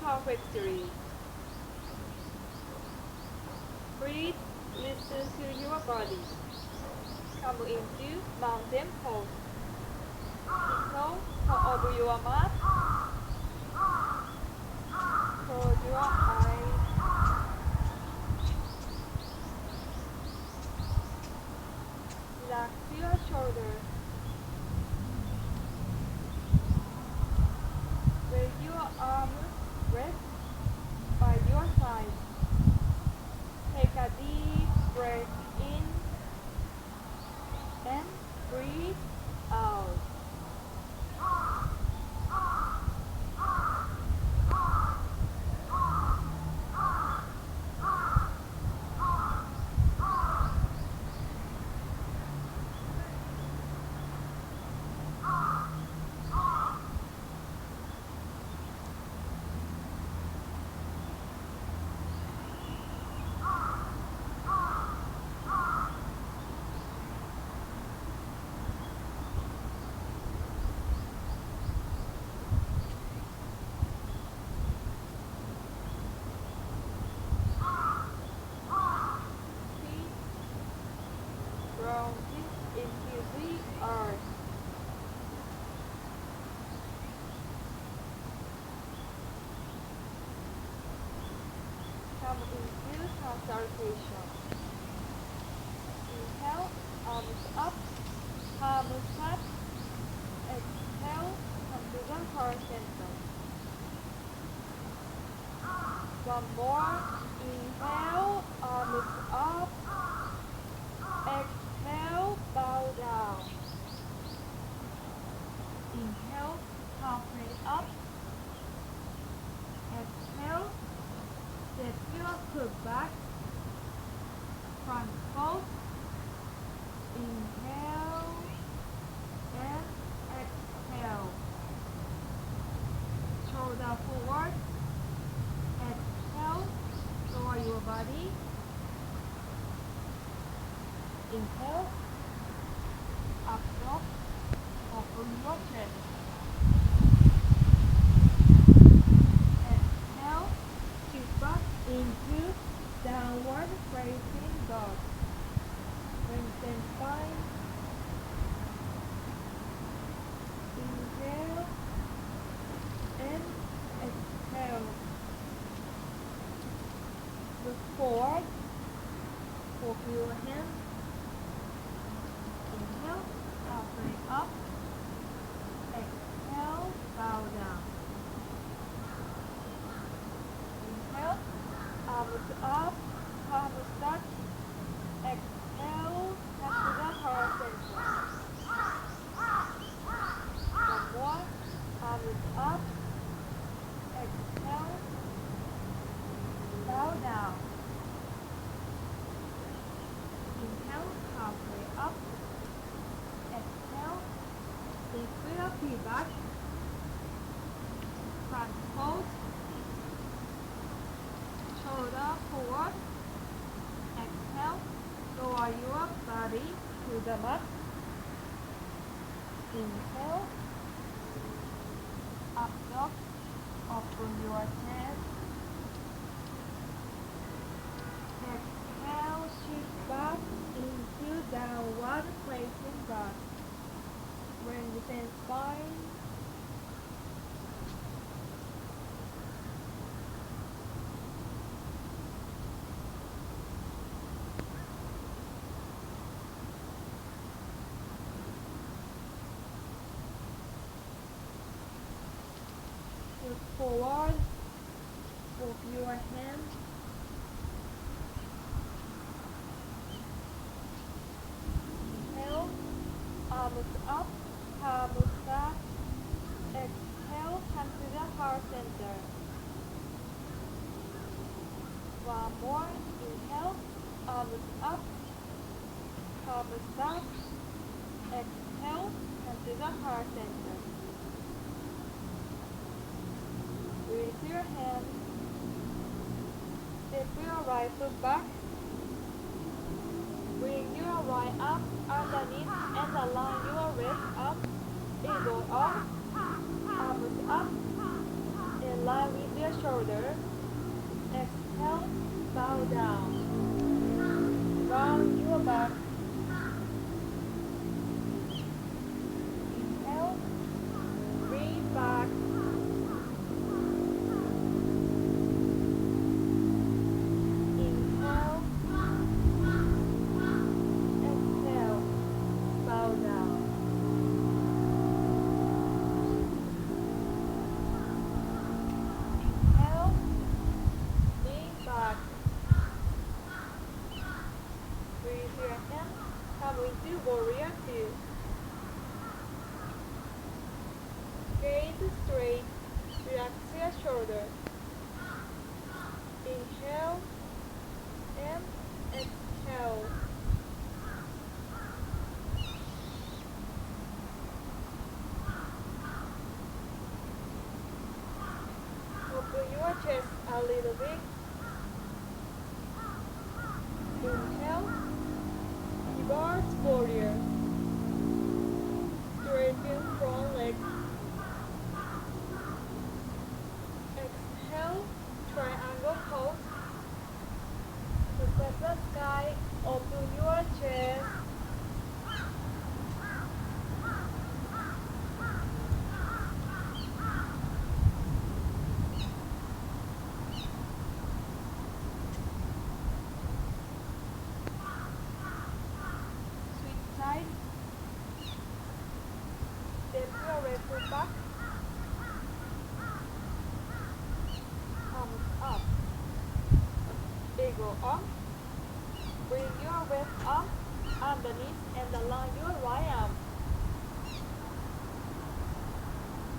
perfectly. Breathe, listen to your body. Come into mountain pose. Pillow over your mat. Close your eyes. Relax your shoulders. Raise your arms, rest by your side. Take a deep breath in and breathe out. Feet grounded into the earth. Come into consultation. Inhale, arms up, palms flat. Exhale, come to the heart center. One more. Inhale, arms up. Exhale, bow down. Inhale, halfway up. Exhale, step your foot back. Front fold. Inhale and exhale. Shoulder forward. Exhale, lower your body. Inhale, up dog, open your chest. Exhale, shift back into downward facing dog. Lengthen spine. Inhale and exhale. Look forward. Hold your hands. Inhale, halfway up. Exhale, bow down. Inhale, arms up, palms touch. Exhale, come to the heart center. One more, arms up. Exhale, bow down. Inhale, halfway up. Exhale, lift your feet back. Front fold. Shoulder forward. Exhale, lower your body to the mat. Inhale, up dog, open your chest. Exhale, shift back into downward facing dog. Lengthen spine. Look forward. With your hands. Inhale, arms up, palms back. Exhale, come to the heart center. One more. Inhale, arms up, palms back. Exhale, come to the heart center. Raise your hands. Step your right foot back. Bring your right arm underneath and align your wrist up. Elbow up. Arms up. And line with your shoulder. Exhale, bow down. Round your back. Inhale, lean back. Inhale, exhale, bow down. Inhale, lean back. Breathe your hand, come into warrior two. Gaze straight, relax your shoulder. Inhale and exhale. Open your chest a little bit. Inhale, reverse warrior. Straighten front leg. Exhale, triangle pose. Look at the sky, open your chest. Switch side. Step your right foot back. Arms up. Eagle arm. Bring your left arm underneath and align your right arm.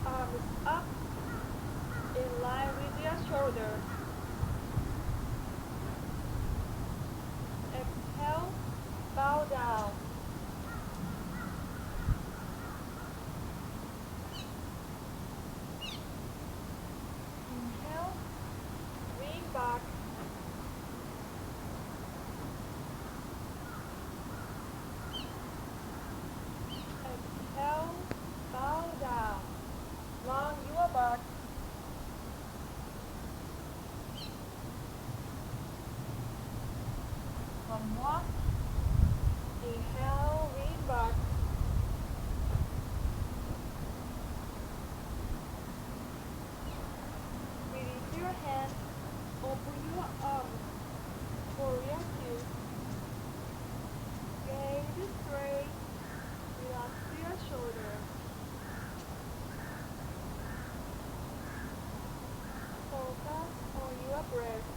Arms up in line with your shoulder. Exhale, bow down. Inhale, lean back. Exhale, bow down. Round your back. One more. Inhale, lean back. Release your hand. Open your arms. Warrior two. Gaze straight. Relax your shoulder. Focus on your breath.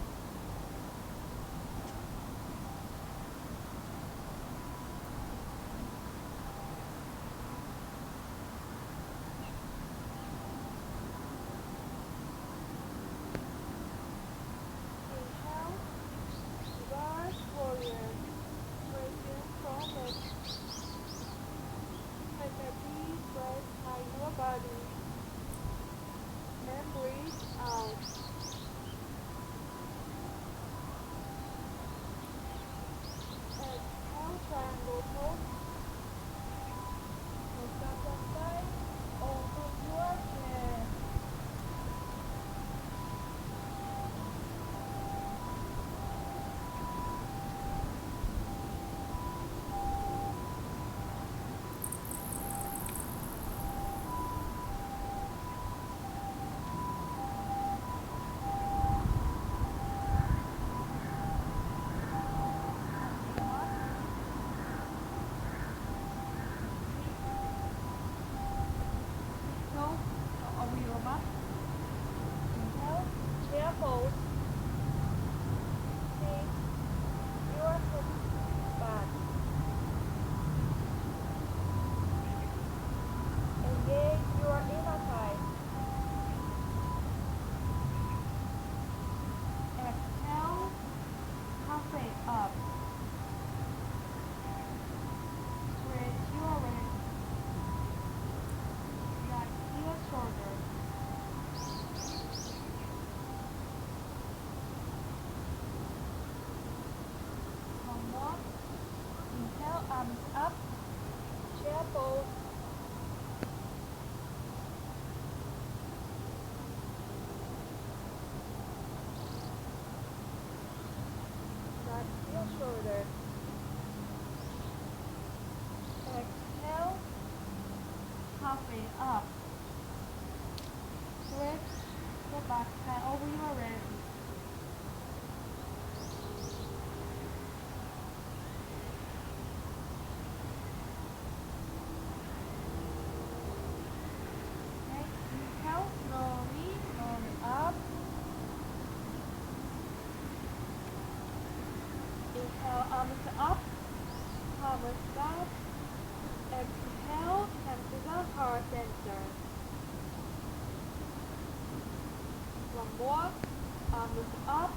Inhale, reverse warrior. Straighten front leg. Take a deep breath by your body. And breathe out. Exhale, triangle pose. Look at the sky. Open your chest. halfway up. Switch the back hand over your ribs. Okay, inhale slowly, slowly up. Inhale, arms up, palms down. Exhale, come to the heart center. One more, arms up,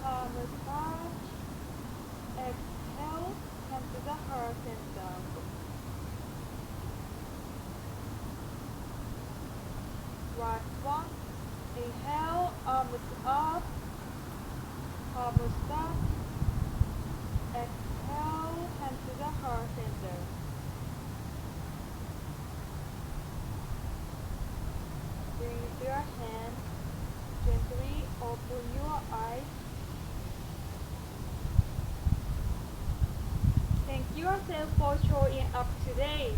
palms down. Exhale, come to the heart center. Right one, inhale, arms up, palms down. Exhale, come to the heart center. Breathe your hand, gently open your eyes. Thank yourself for showing up today.